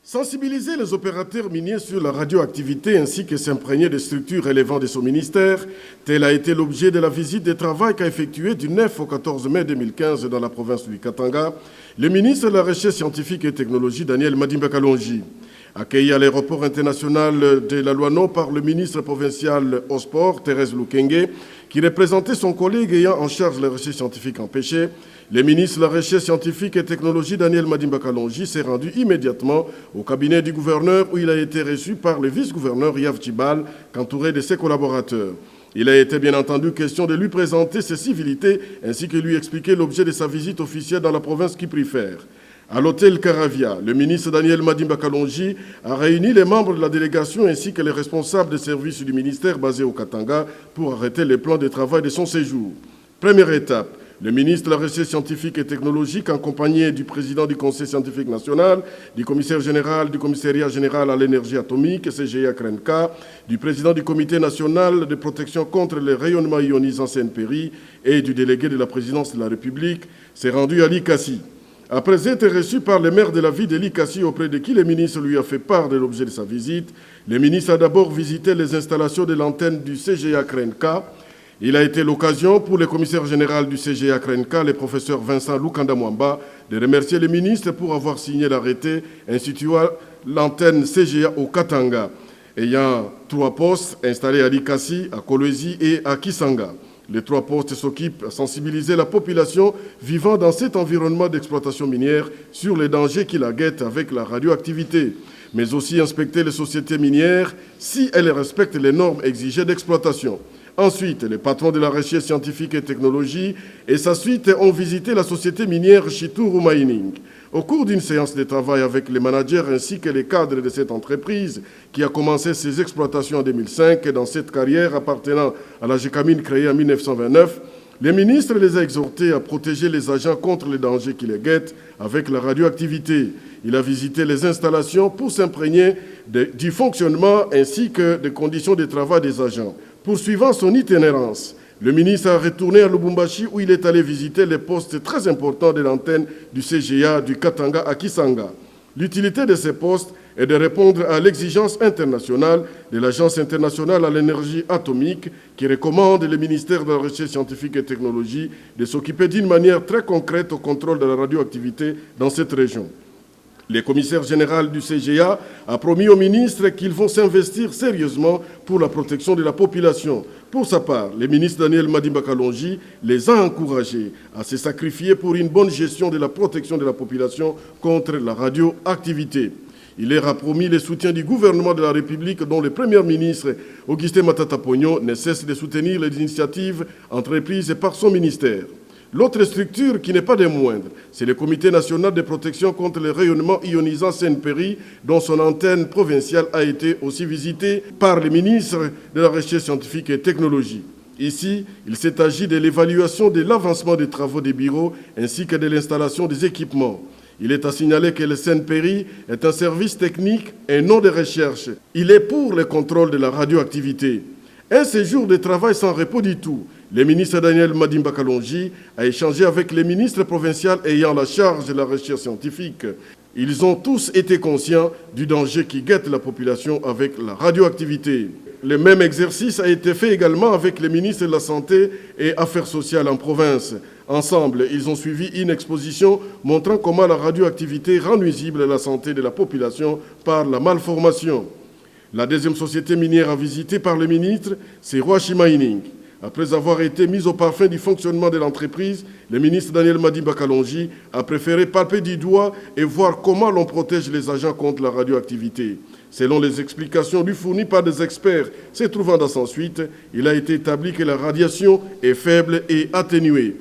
Sensibiliser les opérateurs miniers sur la radioactivité ainsi que s'imprégner des structures relevant de son ministère, tel a été l'objet de la visite de travail qu'a effectuée du 9 au 14 mai 2015 dans la province du Katanga, le ministre de la Recherche scientifique et technologie Daniel Madimba Kalonji. Accueilli à l'aéroport international de la Louano par le ministre provincial au sport, Thérèse Lukenge, qui représentait son collègue ayant en charge la recherche scientifique empêchée, le ministre de la Recherche scientifique et technologie Daniel Madimba Kalonji s'est rendu immédiatement au cabinet du gouverneur où il a été reçu par le vice-gouverneur Yav Tchibal, qu'entouré de ses collaborateurs. Il a été bien entendu question de lui présenter ses civilités ainsi que lui expliquer l'objet de sa visite officielle dans la province qui préfère. À l'hôtel Caravia, le ministre Daniel Madimba Kalonji a réuni les membres de la délégation ainsi que les responsables des services du ministère basés au Katanga pour arrêter les plans de travail de son séjour. Première étape, le ministre de la Recherche scientifique et technologique, accompagné du président du Conseil scientifique national, du commissaire général du commissariat général à l'énergie atomique, CGIA CRENCA, du président du comité national de protection contre les rayonnements ionisants CNPRI et du délégué de la présidence de la République, s'est rendu à Likassi. Après être reçu par le maire de la ville de Likassi, auprès de qui le ministre lui a fait part de l'objet de sa visite, le ministre a d'abord visité les installations de l'antenne du CGIA CRENCA. Il a été l'occasion pour le commissaire général du CGIA CRENCA, le professeur Vincent Lukanda Mwamba, de remercier le ministre pour avoir signé l'arrêté instituant l'antenne CGIA au Katanga, ayant 3 postes installés à Likassi, à Kolwezi et à Kisanga. Les 3 postes s'occupent à sensibiliser la population vivant dans cet environnement d'exploitation minière sur les dangers qui la guettent avec la radioactivité, mais aussi inspecter les sociétés minières si elles respectent les normes exigées d'exploitation. Ensuite, les patrons de la recherche scientifique et technologie et sa suite ont visité la société minière Chituru Mining. Au cours d'une séance de travail avec les managers ainsi que les cadres de cette entreprise qui a commencé ses exploitations en 2005 et dans cette carrière appartenant à la GECAMINE créée en 1929, le ministre les a exhortés à protéger les agents contre les dangers qui les guettent avec la radioactivité. Il a visité les installations pour s'imprégner du fonctionnement ainsi que des conditions de travail des agents. Poursuivant son itinérance, le ministre a retourné à Lubumbashi où il est allé visiter les postes très importants de l'antenne du CGIA du Katanga à Kisanga. L'utilité de ces postes est de répondre à l'exigence internationale de l'Agence internationale à l'énergie atomique qui recommande le ministère de la Recherche scientifique et technologie de s'occuper d'une manière très concrète au contrôle de la radioactivité dans cette région. Le commissaire général du CGIA a promis au ministre qu'ils vont s'investir sérieusement pour la protection de la population. Pour sa part, le ministre Daniel Madimba Kalonji les a encouragés à se sacrifier pour une bonne gestion de la protection de la population contre la radioactivité. Il leur a promis le soutien du gouvernement de la République dont le Premier ministre Augustin Matata Pogno ne cesse de soutenir les initiatives entreprises par son ministère. L'autre structure qui n'est pas des moindres, c'est le Comité national de protection contre les rayonnements ionisants CNPRI, dont son antenne provinciale a été aussi visitée par le ministre de la Recherche scientifique et technologie. Ici, il s'est agi de l'évaluation de l'avancement des travaux des bureaux ainsi que de l'installation des équipements. Il est à signaler que le CNPRI est un service technique et non de recherche. Il est pour le contrôle de la radioactivité. Un séjour de travail sans repos du tout. Le ministre Daniel Madimba Kalonji a échangé avec les ministres provinciaux ayant la charge de la recherche scientifique. Ils ont tous été conscients du danger qui guette la population avec la radioactivité. Le même exercice a été fait également avec les ministres de la Santé et Affaires sociales en province. Ensemble, ils ont suivi une exposition montrant comment la radioactivité rend nuisible à la santé de la population par la malformation. La deuxième société minière à visiter par le ministre, c'est Rwashi Mining. Après avoir été mis au parfum du fonctionnement de l'entreprise, le ministre Daniel Madimba Kalonji a préféré palper du doigt et voir comment l'on protège les agents contre la radioactivité. Selon les explications lui fournies par des experts se trouvant dans son suite, il a été établi que la radiation est faible et atténuée.